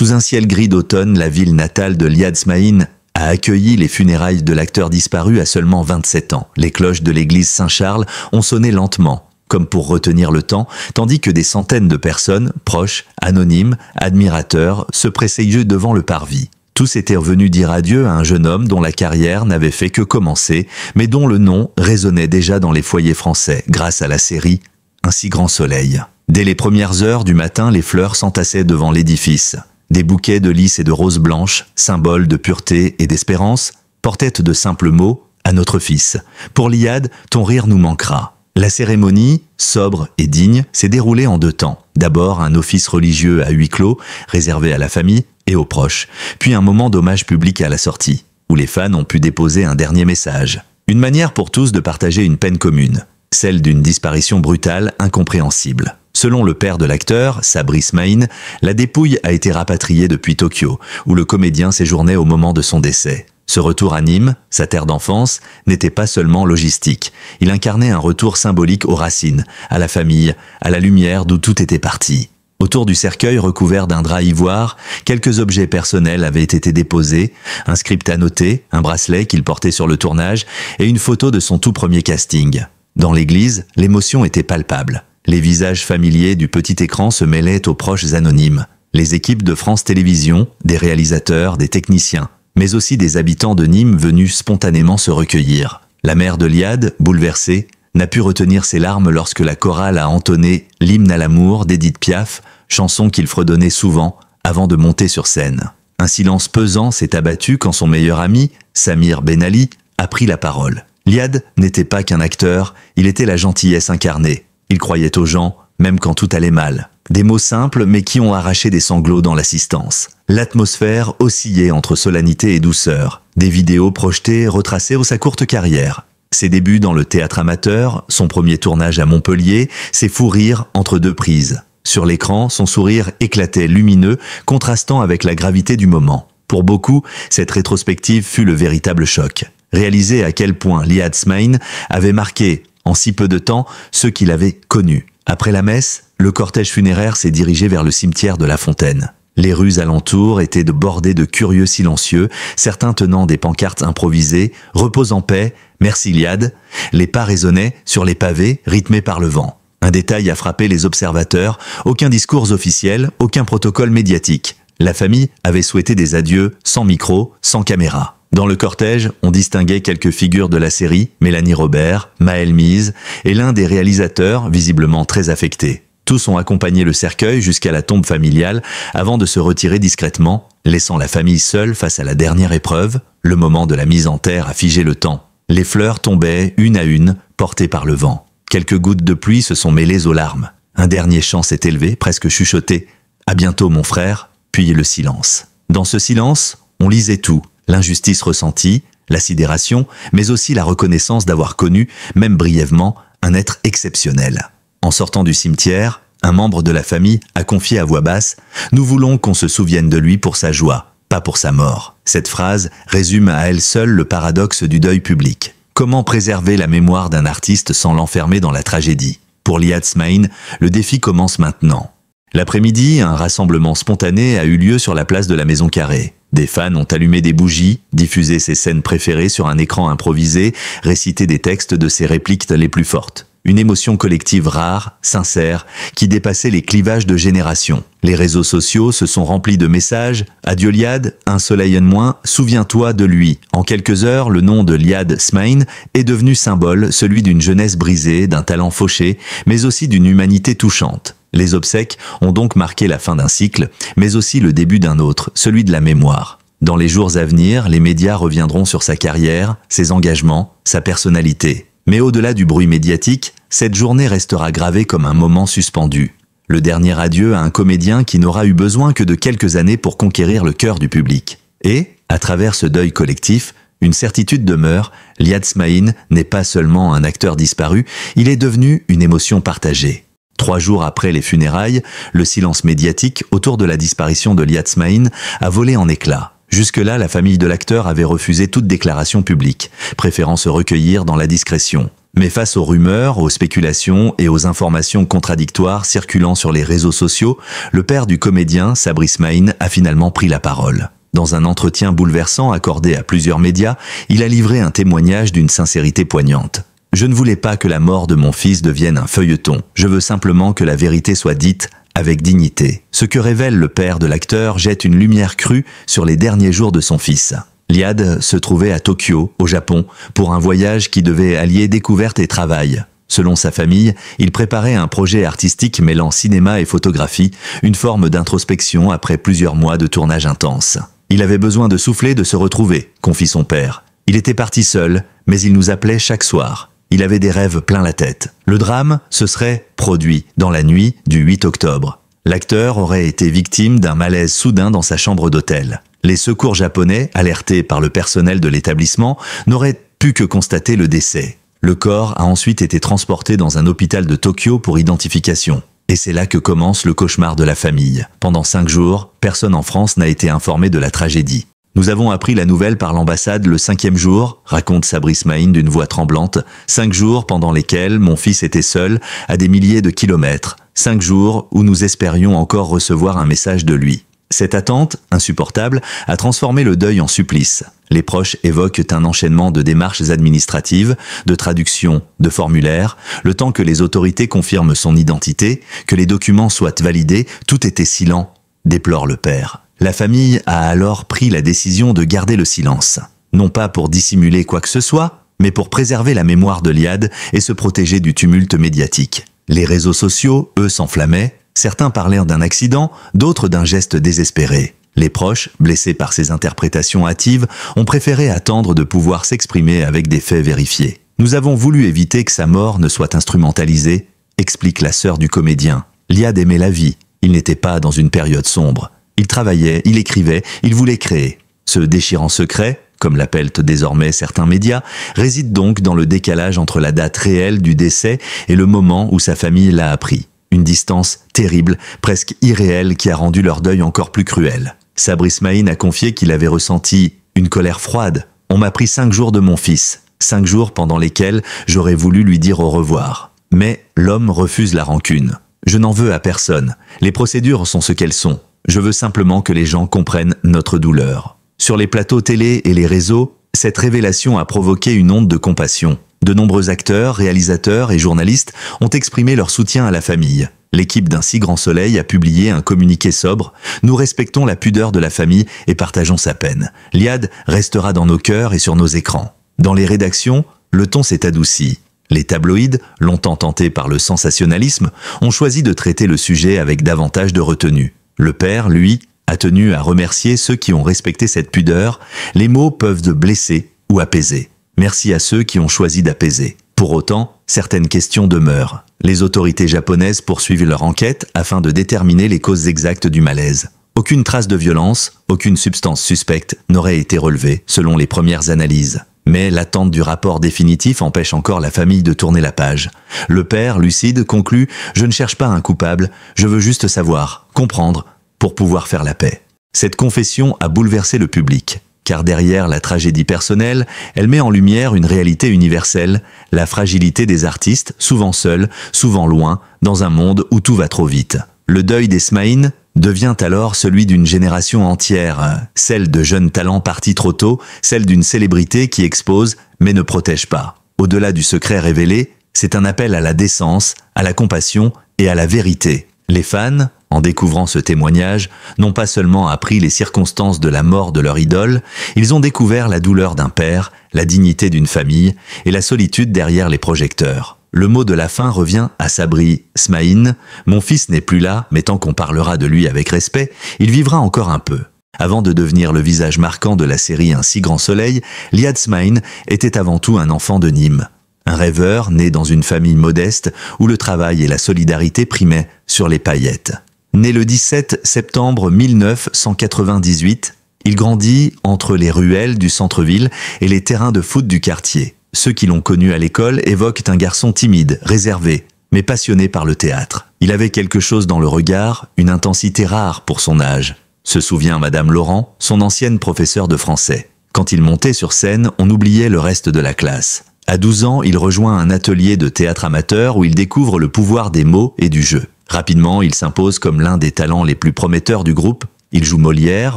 Sous un ciel gris d'automne, la ville natale de Liad Smaïn a accueilli les funérailles de l'acteur disparu à seulement 27 ans. Les cloches de l'église Saint-Charles ont sonné lentement, comme pour retenir le temps, tandis que des centaines de personnes, proches, anonymes, admirateurs, se pressaient devant le parvis. Tous étaient revenus dire adieu à un jeune homme dont la carrière n'avait fait que commencer, mais dont le nom résonnait déjà dans les foyers français grâce à la série « Un si grand soleil ». Dès les premières heures du matin, les fleurs s'entassaient devant l'édifice. Des bouquets de lys et de roses blanches, symboles de pureté et d'espérance, portaient de simples mots « À notre fils. Pour Liad, ton rire nous manquera ». La cérémonie, sobre et digne, s'est déroulée en 2 temps. D'abord un office religieux à huis clos, réservé à la famille et aux proches, puis un moment d'hommage public à la sortie, où les fans ont pu déposer un dernier message. Une manière pour tous de partager une peine commune, celle d'une disparition brutale, incompréhensible. Selon le père de l'acteur, Sabri Smaïn, la dépouille a été rapatriée depuis Tokyo, où le comédien séjournait au moment de son décès. Ce retour à Nîmes, sa terre d'enfance, n'était pas seulement logistique. Il incarnait un retour symbolique aux racines, à la famille, à la lumière d'où tout était parti. Autour du cercueil recouvert d'un drap ivoire, quelques objets personnels avaient été déposés, un script annoté, un bracelet qu'il portait sur le tournage et une photo de son tout premier casting. Dans l'église, l'émotion était palpable. Les visages familiers du petit écran se mêlaient aux proches anonymes. Les équipes de France Télévisions, des réalisateurs, des techniciens, mais aussi des habitants de Nîmes venus spontanément se recueillir. La mère de Liad, bouleversée, n'a pu retenir ses larmes lorsque la chorale a entonné l'hymne à l'amour d'Édith Piaf, chanson qu'il fredonnait souvent avant de monter sur scène. Un silence pesant s'est abattu quand son meilleur ami, Samir Ben Ali, a pris la parole. Liad n'était pas qu'un acteur, il était la gentillesse incarnée. Il croyait aux gens, même quand tout allait mal. Des mots simples, mais qui ont arraché des sanglots dans l'assistance. L'atmosphère oscillait entre solennité et douceur. Des vidéos projetées retraçaient sa courte carrière. Ses débuts dans le théâtre amateur, son premier tournage à Montpellier, ses fous rires entre 2 prises. Sur l'écran, son sourire éclatait lumineux, contrastant avec la gravité du moment. Pour beaucoup, cette rétrospective fut le véritable choc. Réaliser à quel point Liad Smaïn avait marqué, en si peu de temps, ceux qui l'avaient connu. Après la messe, le cortège funéraire s'est dirigé vers le cimetière de La Fontaine. Les rues alentours étaient bordées de curieux silencieux, certains tenant des pancartes improvisées, « Repose en paix, merci Liad ». Les pas résonnaient sur les pavés, rythmés par le vent. Un détail a frappé les observateurs, aucun discours officiel, aucun protocole médiatique. La famille avait souhaité des adieux sans micro, sans caméra. Dans le cortège, on distinguait quelques figures de la série, Mélanie Robert, Maëlle Mise et l'un des réalisateurs, visiblement très affecté. Tous ont accompagné le cercueil jusqu'à la tombe familiale avant de se retirer discrètement, laissant la famille seule face à la dernière épreuve. Le moment de la mise en terre a figé le temps. Les fleurs tombaient une à une, portées par le vent. Quelques gouttes de pluie se sont mêlées aux larmes. Un dernier chant s'est élevé, presque chuchoté. « À bientôt mon frère », puis le silence. Dans ce silence, on lisait tout. L'injustice ressentie, la sidération, mais aussi la reconnaissance d'avoir connu, même brièvement, un être exceptionnel. En sortant du cimetière, un membre de la famille a confié à voix basse « Nous voulons qu'on se souvienne de lui pour sa joie, pas pour sa mort ». Cette phrase résume à elle seule le paradoxe du deuil public. Comment préserver la mémoire d'un artiste sans l'enfermer dans la tragédie? Pour Liad Smaïn, le défi commence maintenant. L'après-midi, un rassemblement spontané a eu lieu sur la place de la Maison Carrée. Des fans ont allumé des bougies, diffusé ses scènes préférées sur un écran improvisé, récité des textes de ses répliques les plus fortes. Une émotion collective rare, sincère, qui dépassait les clivages de générations. Les réseaux sociaux se sont remplis de messages « Adieu Liad, un soleil en moins, souviens-toi de lui ». En quelques heures, le nom de Liad Smaïn est devenu symbole, celui d'une jeunesse brisée, d'un talent fauché, mais aussi d'une humanité touchante. Les obsèques ont donc marqué la fin d'un cycle, mais aussi le début d'un autre, celui de la mémoire. Dans les jours à venir, les médias reviendront sur sa carrière, ses engagements, sa personnalité. Mais au-delà du bruit médiatique, cette journée restera gravée comme un moment suspendu. Le dernier adieu à un comédien qui n'aura eu besoin que de quelques années pour conquérir le cœur du public. Et, à travers ce deuil collectif, une certitude demeure, Liad Smaïn n'est pas seulement un acteur disparu, il est devenu une émotion partagée. 3 jours après les funérailles, le silence médiatique autour de la disparition de Liad Smaïn a volé en éclats. Jusque-là, la famille de l'acteur avait refusé toute déclaration publique, préférant se recueillir dans la discrétion. Mais face aux rumeurs, aux spéculations et aux informations contradictoires circulant sur les réseaux sociaux, le père du comédien, Sabri Smaïn, a finalement pris la parole. Dans un entretien bouleversant accordé à plusieurs médias, il a livré un témoignage d'une sincérité poignante. « Je ne voulais pas que la mort de mon fils devienne un feuilleton. Je veux simplement que la vérité soit dite avec dignité. » Ce que révèle le père de l'acteur jette une lumière crue sur les derniers jours de son fils. Liad se trouvait à Tokyo, au Japon, pour un voyage qui devait allier découverte et travail. Selon sa famille, il préparait un projet artistique mêlant cinéma et photographie, une forme d'introspection après plusieurs mois de tournage intense. Il avait besoin de souffler, de se retrouver, confie son père. Il était parti seul, mais il nous appelait chaque soir. Il avait des rêves plein la tête. Le drame se serait produit dans la nuit du 8 octobre. L'acteur aurait été victime d'un malaise soudain dans sa chambre d'hôtel. Les secours japonais, alertés par le personnel de l'établissement, n'auraient pu que constater le décès. Le corps a ensuite été transporté dans un hôpital de Tokyo pour identification. Et c'est là que commence le cauchemar de la famille. Pendant 5 jours, personne en France n'a été informé de la tragédie. Nous avons appris la nouvelle par l'ambassade le 5e jour, raconte Sabri Smaïn d'une voix tremblante. 5 jours pendant lesquels mon fils était seul, à des milliers de kilomètres. 5 jours où nous espérions encore recevoir un message de lui. Cette attente, insupportable, a transformé le deuil en supplice. Les proches évoquent un enchaînement de démarches administratives, de traductions, de formulaires, le temps que les autorités confirment son identité, que les documents soient validés, tout était silent, déplore le père. La famille a alors pris la décision de garder le silence. Non pas pour dissimuler quoi que ce soit, mais pour préserver la mémoire de Liad et se protéger du tumulte médiatique. Les réseaux sociaux, eux, s'enflammaient. Certains parlèrent d'un accident, d'autres d'un geste désespéré. Les proches, blessés par ces interprétations hâtives, ont préféré attendre de pouvoir s'exprimer avec des faits vérifiés. « Nous avons voulu éviter que sa mort ne soit instrumentalisée », explique la sœur du comédien. Liad aimait la vie, il n'était pas dans une période sombre. Il travaillait, il écrivait, il voulait créer. Ce déchirant secret, comme l'appellent désormais certains médias, réside donc dans le décalage entre la date réelle du décès et le moment où sa famille l'a appris. Une distance terrible, presque irréelle, qui a rendu leur deuil encore plus cruel. Sabri Smaïn a confié qu'il avait ressenti une colère froide. « On m'a pris 5 jours de mon fils, 5 jours pendant lesquels j'aurais voulu lui dire au revoir. Mais l'homme refuse la rancune. Je n'en veux à personne. Les procédures sont ce qu'elles sont. Je veux simplement que les gens comprennent notre douleur. » Sur les plateaux télé et les réseaux, cette révélation a provoqué une onde de compassion. De nombreux acteurs, réalisateurs et journalistes ont exprimé leur soutien à la famille. L'équipe d'Un si grand soleil a publié un communiqué sobre. « Nous respectons la pudeur de la famille et partageons sa peine. Liad restera dans nos cœurs et sur nos écrans. » Dans les rédactions, le ton s'est adouci. Les tabloïds, longtemps tentés par le sensationnalisme, ont choisi de traiter le sujet avec davantage de retenue. Le père, lui, a tenu à remercier ceux qui ont respecté cette pudeur. Les mots peuvent blesser ou apaiser. Merci à ceux qui ont choisi d'apaiser. Pour autant, certaines questions demeurent. Les autorités japonaises poursuivent leur enquête afin de déterminer les causes exactes du malaise. Aucune trace de violence, aucune substance suspecte n'aurait été relevée, selon les premières analyses. Mais l'attente du rapport définitif empêche encore la famille de tourner la page. Le père, lucide, conclut « Je ne cherche pas un coupable, je veux juste savoir, comprendre, pour pouvoir faire la paix. » Cette confession a bouleversé le public, car derrière la tragédie personnelle, elle met en lumière une réalité universelle, la fragilité des artistes, souvent seuls, souvent loin, dans un monde où tout va trop vite. Le deuil des Smaïn devient alors celui d'une génération entière, celle de jeunes talents partis trop tôt, celle d'une célébrité qui expose mais ne protège pas. Au-delà du secret révélé, c'est un appel à la décence, à la compassion et à la vérité. Les fans, en découvrant ce témoignage, n'ont pas seulement appris les circonstances de la mort de leur idole, ils ont découvert la douleur d'un père, la dignité d'une famille et la solitude derrière les projecteurs. Le mot de la fin revient à Sabri Smaïn. « Mon fils n'est plus là, mais tant qu'on parlera de lui avec respect, il vivra encore un peu. » Avant de devenir le visage marquant de la série Un si grand soleil, Liad Smaïn était avant tout un enfant de Nîmes. Un rêveur né dans une famille modeste où le travail et la solidarité primaient sur les paillettes. Né le 17 septembre 1998, il grandit entre les ruelles du centre-ville et les terrains de foot du quartier. Ceux qui l'ont connu à l'école évoquent un garçon timide, réservé, mais passionné par le théâtre. Il avait quelque chose dans le regard, une intensité rare pour son âge. Se souvient Madame Laurent, son ancienne professeure de français. Quand il montait sur scène, on oubliait le reste de la classe. À 12 ans, il rejoint un atelier de théâtre amateur où il découvre le pouvoir des mots et du jeu. Rapidement, il s'impose comme l'un des talents les plus prometteurs du groupe. Il joue Molière,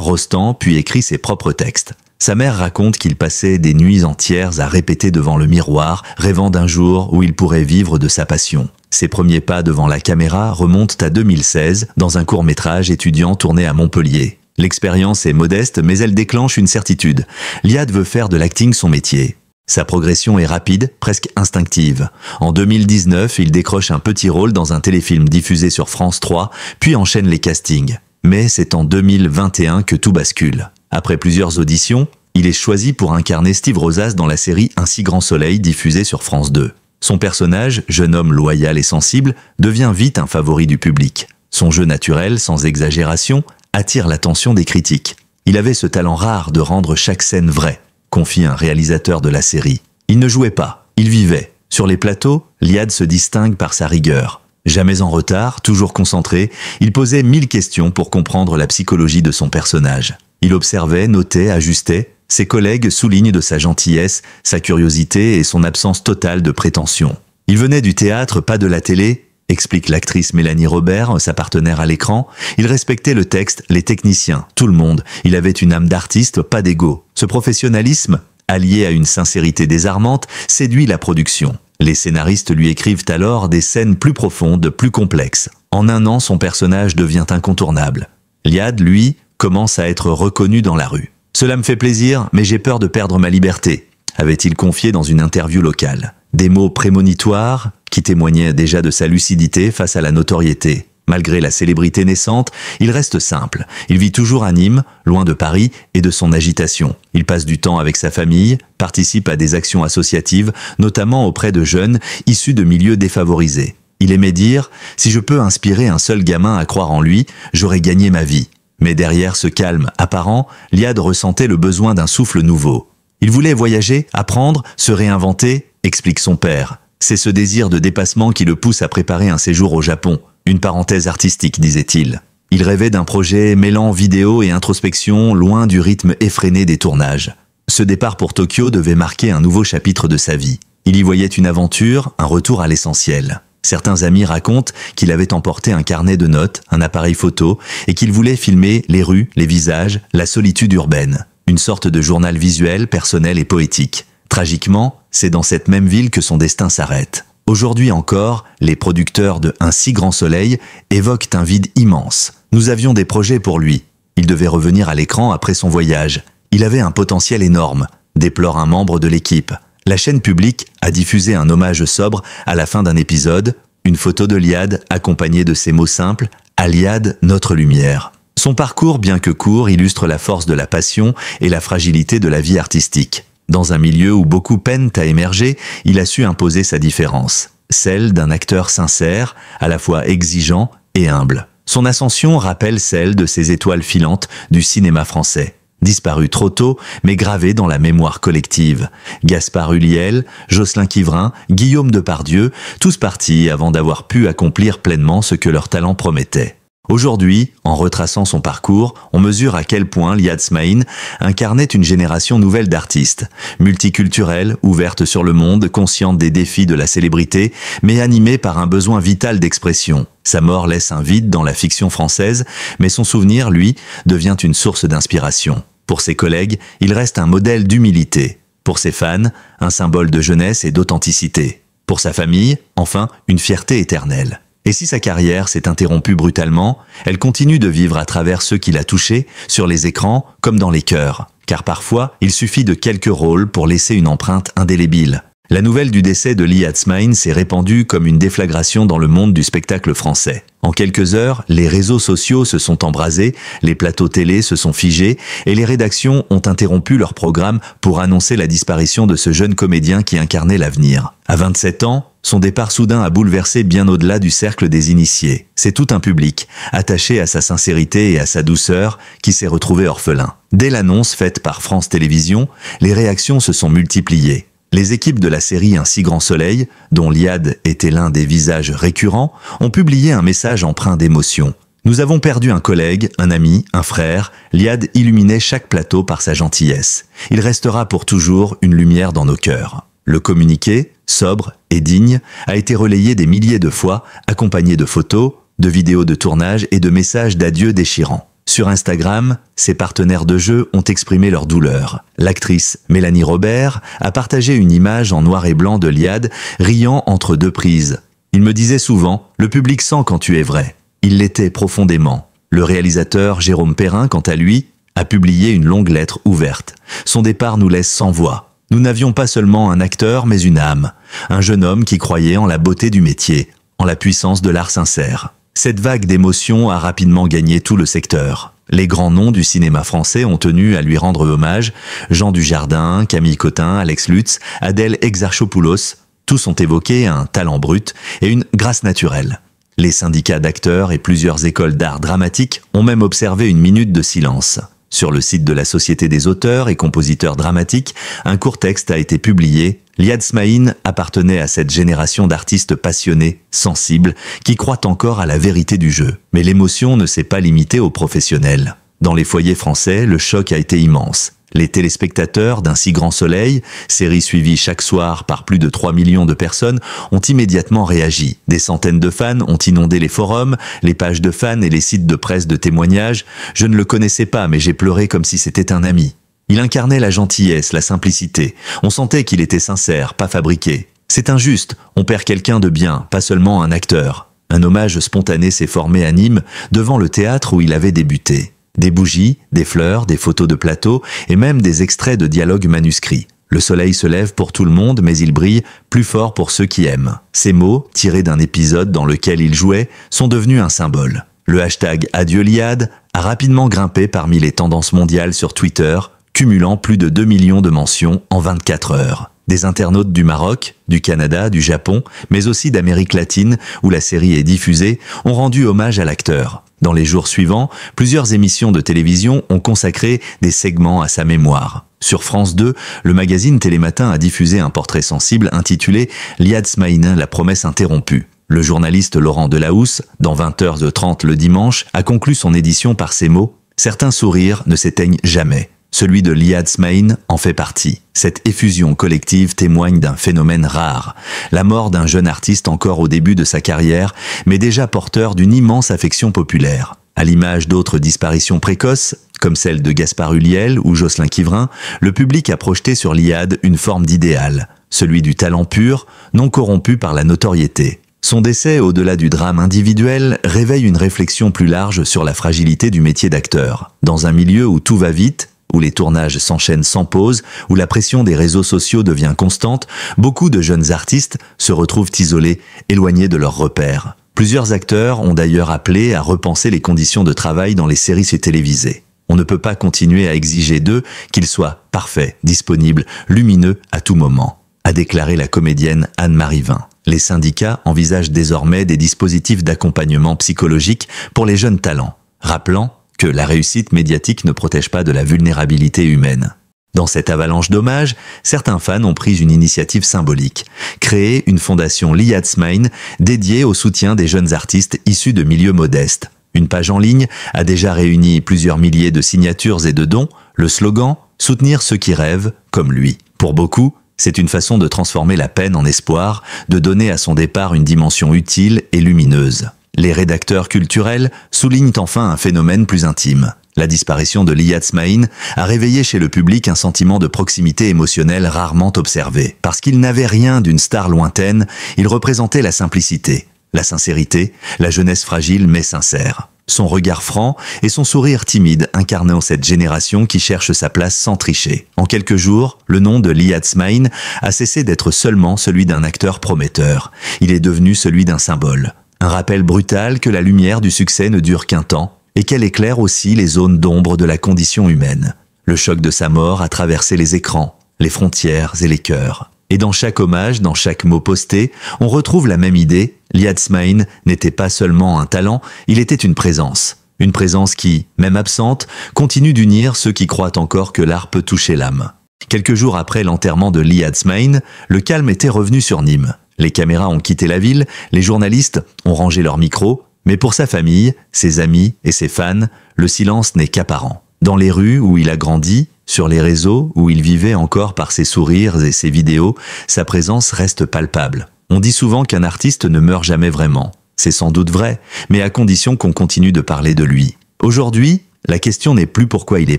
Rostand, puis écrit ses propres textes. Sa mère raconte qu'il passait des nuits entières à répéter devant le miroir, rêvant d'un jour où il pourrait vivre de sa passion. Ses premiers pas devant la caméra remontent à 2016, dans un court-métrage étudiant tourné à Montpellier. L'expérience est modeste, mais elle déclenche une certitude. Liad veut faire de l'acting son métier. Sa progression est rapide, presque instinctive. En 2019, il décroche un petit rôle dans un téléfilm diffusé sur France 3, puis enchaîne les castings. Mais c'est en 2021 que tout bascule. Après plusieurs auditions, il est choisi pour incarner Steve Rosas dans la série Un si grand soleil diffusée sur France 2. Son personnage, jeune homme loyal et sensible, devient vite un favori du public. Son jeu naturel, sans exagération, attire l'attention des critiques. Il avait ce talent rare de rendre chaque scène vraie, confie un réalisateur de la série. Il ne jouait pas, il vivait. Sur les plateaux, Liad se distingue par sa rigueur. Jamais en retard, toujours concentré, il posait 1000 questions pour comprendre la psychologie de son personnage. Il observait, notait, ajustait. Ses collègues soulignent de sa gentillesse, sa curiosité et son absence totale de prétention. Il venait du théâtre, pas de la télé, explique l'actrice Mélanie Robert, sa partenaire à l'écran. Il respectait le texte, les techniciens, tout le monde. Il avait une âme d'artiste, pas d'ego. Ce professionnalisme, allié à une sincérité désarmante, séduit la production. Les scénaristes lui écrivent alors des scènes plus profondes, plus complexes. En un an, son personnage devient incontournable. Liad, lui, commence à être reconnu dans la rue. « Cela me fait plaisir, mais j'ai peur de perdre ma liberté », avait-il confié dans une interview locale. Des mots prémonitoires qui témoignaient déjà de sa lucidité face à la notoriété. Malgré la célébrité naissante, il reste simple. Il vit toujours à Nîmes, loin de Paris et de son agitation. Il passe du temps avec sa famille, participe à des actions associatives, notamment auprès de jeunes issus de milieux défavorisés. Il aimait dire « Si je peux inspirer un seul gamin à croire en lui, j'aurais gagné ma vie ». Mais derrière ce calme apparent, Liad ressentait le besoin d'un souffle nouveau. Il voulait voyager, apprendre, se réinventer, explique son père. C'est ce désir de dépassement qui le pousse à préparer un séjour au Japon. Une parenthèse artistique, disait-il. Il rêvait d'un projet mêlant vidéo et introspection, loin du rythme effréné des tournages. Ce départ pour Tokyo devait marquer un nouveau chapitre de sa vie. Il y voyait une aventure, un retour à l'essentiel. Certains amis racontent qu'il avait emporté un carnet de notes, un appareil photo, et qu'il voulait filmer les rues, les visages, la solitude urbaine. Une sorte de journal visuel, personnel et poétique. Tragiquement, c'est dans cette même ville que son destin s'arrête. Aujourd'hui encore, les producteurs de Un si grand soleil évoquent un vide immense. Nous avions des projets pour lui. Il devait revenir à l'écran après son voyage. Il avait un potentiel énorme, déplore un membre de l'équipe. La chaîne publique a diffusé un hommage sobre à la fin d'un épisode, une photo de Liad accompagnée de ces mots simples « À Liad, notre lumière ». Son parcours, bien que court, illustre la force de la passion et la fragilité de la vie artistique. Dans un milieu où beaucoup peinent à émerger, il a su imposer sa différence, celle d'un acteur sincère, à la fois exigeant et humble. Son ascension rappelle celle de ces étoiles filantes du cinéma français. Disparu trop tôt, mais gravé dans la mémoire collective. Gaspard Ulliel, Jocelyn Quivrin, Guillaume Depardieu, tous partis avant d'avoir pu accomplir pleinement ce que leur talent promettait. Aujourd'hui, en retraçant son parcours, on mesure à quel point Liad Smaïn incarnait une génération nouvelle d'artistes, multiculturelle, ouverte sur le monde, consciente des défis de la célébrité, mais animée par un besoin vital d'expression. Sa mort laisse un vide dans la fiction française, mais son souvenir, lui, devient une source d'inspiration. Pour ses collègues, il reste un modèle d'humilité. Pour ses fans, un symbole de jeunesse et d'authenticité. Pour sa famille, enfin, une fierté éternelle. Et si sa carrière s'est interrompue brutalement, elle continue de vivre à travers ceux qui l'a touché, sur les écrans comme dans les cœurs. Car parfois, il suffit de quelques rôles pour laisser une empreinte indélébile. La nouvelle du décès de Liad Smaïn s'est répandue comme une déflagration dans le monde du spectacle français. En quelques heures, les réseaux sociaux se sont embrasés, les plateaux télé se sont figés et les rédactions ont interrompu leur programme pour annoncer la disparition de ce jeune comédien qui incarnait l'avenir. À 27 ans, son départ soudain a bouleversé bien au-delà du cercle des initiés. C'est tout un public, attaché à sa sincérité et à sa douceur, qui s'est retrouvé orphelin. Dès l'annonce faite par France Télévisions, les réactions se sont multipliées. Les équipes de la série Un si grand soleil, dont Liad était l'un des visages récurrents, ont publié un message empreint d'émotion. Nous avons perdu un collègue, un ami, un frère. Liad illuminait chaque plateau par sa gentillesse. Il restera pour toujours une lumière dans nos cœurs. Le communiqué, sobre et digne, a été relayé des milliers de fois, accompagné de photos, de vidéos de tournage et de messages d'adieu déchirants. Sur Instagram, ses partenaires de jeu ont exprimé leur douleur. L'actrice Mélanie Robert a partagé une image en noir et blanc de Liad, riant entre deux prises. Il me disait souvent « Le public sent quand tu es vrai ». Il l'était profondément. Le réalisateur Jérôme Perrin, quant à lui, a publié une longue lettre ouverte. Son départ nous laisse sans voix. Nous n'avions pas seulement un acteur, mais une âme. Un jeune homme qui croyait en la beauté du métier, en la puissance de l'art sincère. Cette vague d'émotions a rapidement gagné tout le secteur. Les grands noms du cinéma français ont tenu à lui rendre hommage. Jean Dujardin, Camille Cotin, Alex Lutz, Adèle Exarchopoulos, tous ont évoqué un talent brut et une grâce naturelle. Les syndicats d'acteurs et plusieurs écoles d'art dramatique ont même observé une minute de silence. Sur le site de la Société des auteurs et compositeurs dramatiques, un court texte a été publié. Liad Smaïn appartenait à cette génération d'artistes passionnés, sensibles, qui croient encore à la vérité du jeu. Mais l'émotion ne s'est pas limitée aux professionnels. Dans les foyers français, le choc a été immense. Les téléspectateurs d'Un si grand soleil, série suivie chaque soir par plus de 3 millions de personnes, ont immédiatement réagi. Des centaines de fans ont inondé les forums, les pages de fans et les sites de presse de témoignages. Je ne le connaissais pas, mais j'ai pleuré comme si c'était un ami. Il incarnait la gentillesse, la simplicité. On sentait qu'il était sincère, pas fabriqué. C'est injuste, on perd quelqu'un de bien, pas seulement un acteur. Un hommage spontané s'est formé à Nîmes, devant le théâtre où il avait débuté. Des bougies, des fleurs, des photos de plateau et même des extraits de dialogues manuscrits. Le soleil se lève pour tout le monde, mais il brille plus fort pour ceux qui aiment. Ces mots, tirés d'un épisode dans lequel il jouait, sont devenus un symbole. Le hashtag Adieu Liad a rapidement grimpé parmi les tendances mondiales sur Twitter, cumulant plus de 2 millions de mentions en 24 heures. Des internautes du Maroc, du Canada, du Japon, mais aussi d'Amérique latine, où la série est diffusée, ont rendu hommage à l'acteur. Dans les jours suivants, plusieurs émissions de télévision ont consacré des segments à sa mémoire. Sur France 2, le magazine Télématin a diffusé un portrait sensible intitulé « Liad Smaïn, la promesse interrompue ». Le journaliste Laurent Delahousse, dans 20h30 le dimanche, a conclu son édition par ces mots « Certains sourires ne s'éteignent jamais ». Celui de Liad Smaïn en fait partie. Cette effusion collective témoigne d'un phénomène rare. La mort d'un jeune artiste encore au début de sa carrière, mais déjà porteur d'une immense affection populaire. À l'image d'autres disparitions précoces, comme celle de Gaspard Ulliel ou Jocelyn Quivrin, le public a projeté sur Liad une forme d'idéal, celui du talent pur, non corrompu par la notoriété. Son décès, au-delà du drame individuel, réveille une réflexion plus large sur la fragilité du métier d'acteur. Dans un milieu où tout va vite, où les tournages s'enchaînent sans pause, où la pression des réseaux sociaux devient constante, beaucoup de jeunes artistes se retrouvent isolés, éloignés de leurs repères. Plusieurs acteurs ont d'ailleurs appelé à repenser les conditions de travail dans les séries télévisées. On ne peut pas continuer à exiger d'eux qu'ils soient parfaits, disponibles, lumineux à tout moment, a déclaré la comédienne Anne-Marie Vin. Les syndicats envisagent désormais des dispositifs d'accompagnement psychologique pour les jeunes talents, rappelant que la réussite médiatique ne protège pas de la vulnérabilité humaine. Dans cette avalanche d'hommages, certains fans ont pris une initiative symbolique, créer une fondation Liad Smaïn dédiée au soutien des jeunes artistes issus de milieux modestes. Une page en ligne a déjà réuni plusieurs milliers de signatures et de dons, le slogan « Soutenir ceux qui rêvent, comme lui ». Pour beaucoup, c'est une façon de transformer la peine en espoir, de donner à son départ une dimension utile et lumineuse. Les rédacteurs culturels soulignent enfin un phénomène plus intime. La disparition de Liad Smaïn a réveillé chez le public un sentiment de proximité émotionnelle rarement observé. Parce qu'il n'avait rien d'une star lointaine, il représentait la simplicité, la sincérité, la jeunesse fragile mais sincère. Son regard franc et son sourire timide incarnant cette génération qui cherche sa place sans tricher. En quelques jours, le nom de Liad Smaïn a cessé d'être seulement celui d'un acteur prometteur. Il est devenu celui d'un symbole. Un rappel brutal que la lumière du succès ne dure qu'un temps et qu'elle éclaire aussi les zones d'ombre de la condition humaine. Le choc de sa mort a traversé les écrans, les frontières et les cœurs. Et dans chaque hommage, dans chaque mot posté, on retrouve la même idée. Liad Smaïn n'était pas seulement un talent, il était une présence. Une présence qui, même absente, continue d'unir ceux qui croient encore que l'art peut toucher l'âme. Quelques jours après l'enterrement de Liad Smaïn, le calme était revenu sur Nîmes. Les caméras ont quitté la ville, les journalistes ont rangé leurs micros, mais pour sa famille, ses amis et ses fans, le silence n'est qu'apparent. Dans les rues où il a grandi, sur les réseaux où il vivait encore par ses sourires et ses vidéos, sa présence reste palpable. On dit souvent qu'un artiste ne meurt jamais vraiment. C'est sans doute vrai, mais à condition qu'on continue de parler de lui. Aujourd'hui, la question n'est plus pourquoi il est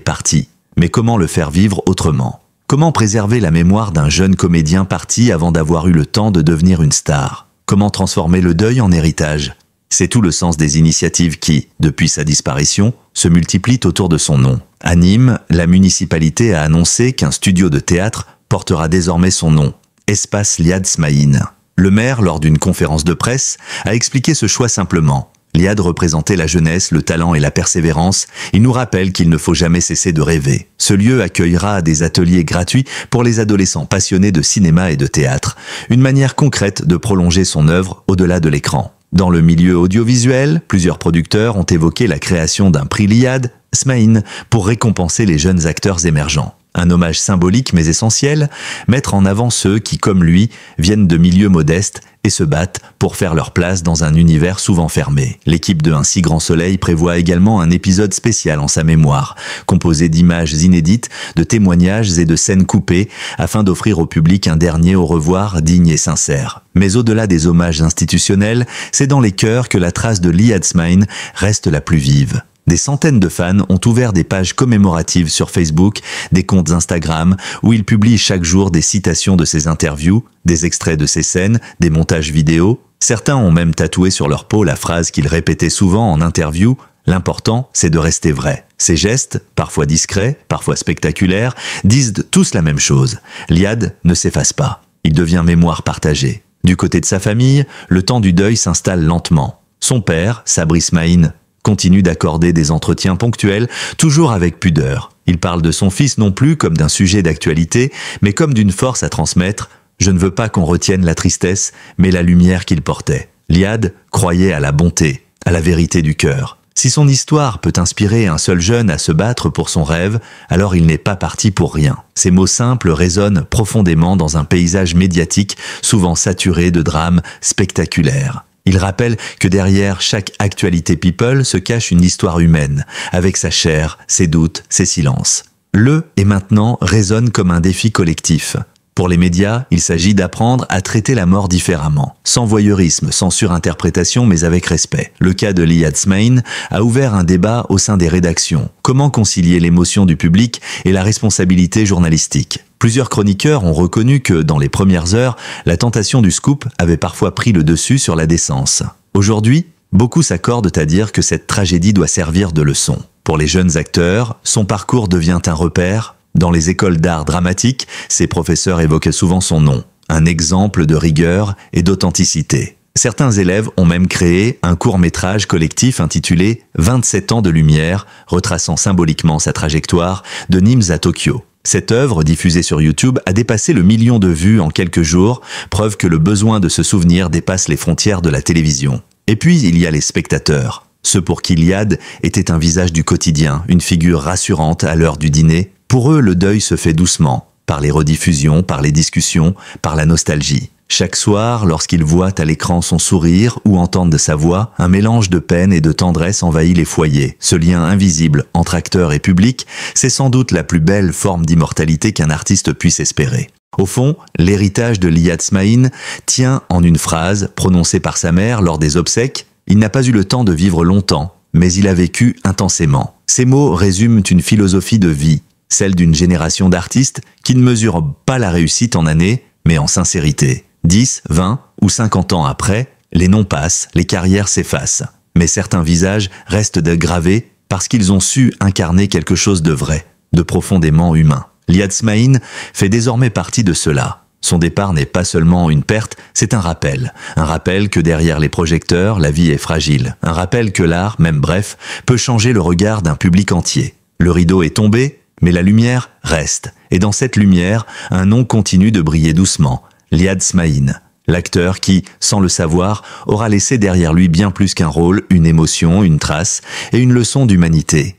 parti, mais comment le faire vivre autrement. Comment préserver la mémoire d'un jeune comédien parti avant d'avoir eu le temps de devenir une star? Comment transformer le deuil en héritage? C'est tout le sens des initiatives qui, depuis sa disparition, se multiplient autour de son nom. À Nîmes, la municipalité a annoncé qu'un studio de théâtre portera désormais son nom, Espace Liad Smaïn. Le maire, lors d'une conférence de presse, a expliqué ce choix simplement. Liad représentait la jeunesse, le talent et la persévérance. Il nous rappelle qu'il ne faut jamais cesser de rêver. Ce lieu accueillera des ateliers gratuits pour les adolescents passionnés de cinéma et de théâtre. Une manière concrète de prolonger son œuvre au-delà de l'écran. Dans le milieu audiovisuel, plusieurs producteurs ont évoqué la création d'un prix Liad Smaïn pour récompenser les jeunes acteurs émergents. Un hommage symbolique mais essentiel, mettre en avant ceux qui, comme lui, viennent de milieux modestes et se battent pour faire leur place dans un univers souvent fermé. L'équipe de Un si grand soleil prévoit également un épisode spécial en sa mémoire, composé d'images inédites, de témoignages et de scènes coupées, afin d'offrir au public un dernier au revoir digne et sincère. Mais au-delà des hommages institutionnels, c'est dans les cœurs que la trace de Liad Smaïn reste la plus vive. Des centaines de fans ont ouvert des pages commémoratives sur Facebook, des comptes Instagram, où ils publient chaque jour des citations de ses interviews, des extraits de ses scènes, des montages vidéo. Certains ont même tatoué sur leur peau la phrase qu'il répétait souvent en interview « L'important, c'est de rester vrai ». Ces gestes, parfois discrets, parfois spectaculaires, disent tous la même chose. Liad ne s'efface pas. Il devient mémoire partagée. Du côté de sa famille, le temps du deuil s'installe lentement. Son père, Sabri Smaïn, continue d'accorder des entretiens ponctuels, toujours avec pudeur. Il parle de son fils non plus comme d'un sujet d'actualité, mais comme d'une force à transmettre. Je ne veux pas qu'on retienne la tristesse, mais la lumière qu'il portait. Liad croyait à la bonté, à la vérité du cœur. Si son histoire peut inspirer un seul jeune à se battre pour son rêve, alors il n'est pas parti pour rien. Ces mots simples résonnent profondément dans un paysage médiatique souvent saturé de drames spectaculaires. Il rappelle que derrière chaque actualité people se cache une histoire humaine, avec sa chair, ses doutes, ses silences. Le et maintenant résonne comme un défi collectif. Pour les médias, il s'agit d'apprendre à traiter la mort différemment, sans voyeurisme, sans surinterprétation, mais avec respect. Le cas de Liad Smaïn a ouvert un débat au sein des rédactions. Comment concilier l'émotion du public et la responsabilité journalistique? Plusieurs chroniqueurs ont reconnu que, dans les premières heures, la tentation du scoop avait parfois pris le dessus sur la décence. Aujourd'hui, beaucoup s'accordent à dire que cette tragédie doit servir de leçon. Pour les jeunes acteurs, son parcours devient un repère. Dans les écoles d'art dramatique, ses professeurs évoquaient souvent son nom, un exemple de rigueur et d'authenticité. Certains élèves ont même créé un court-métrage collectif intitulé « 27 ans de lumière », retraçant symboliquement sa trajectoire de Nîmes à Tokyo. Cette œuvre, diffusée sur YouTube, a dépassé le 1 million de vues en quelques jours, preuve que le besoin de se souvenir dépasse les frontières de la télévision. Et puis, il y a les spectateurs. Ceux pour qui Liad était un visage du quotidien, une figure rassurante à l'heure du dîner. Pour eux, le deuil se fait doucement, par les rediffusions, par les discussions, par la nostalgie. Chaque soir, lorsqu'ils voient à l'écran son sourire ou entendent sa voix, un mélange de peine et de tendresse envahit les foyers. Ce lien invisible entre acteur et public, c'est sans doute la plus belle forme d'immortalité qu'un artiste puisse espérer. Au fond, l'héritage de Liad Smaïn tient en une phrase prononcée par sa mère lors des obsèques. Il n'a pas eu le temps de vivre longtemps, mais il a vécu intensément. Ces mots résument une philosophie de vie, celle d'une génération d'artistes qui ne mesurent pas la réussite en années, mais en sincérité. 10, 20 ou 50 ans après, les noms passent, les carrières s'effacent. Mais certains visages restent gravés parce qu'ils ont su incarner quelque chose de vrai, de profondément humain. Liad Smaïn fait désormais partie de cela. Son départ n'est pas seulement une perte, c'est un rappel. Un rappel que derrière les projecteurs, la vie est fragile. Un rappel que l'art, même bref, peut changer le regard d'un public entier. Le rideau est tombé, mais la lumière reste. Et dans cette lumière, un nom continue de briller doucement. Liad Smaïn, l'acteur qui, sans le savoir, aura laissé derrière lui bien plus qu'un rôle, une émotion, une trace et une leçon d'humanité.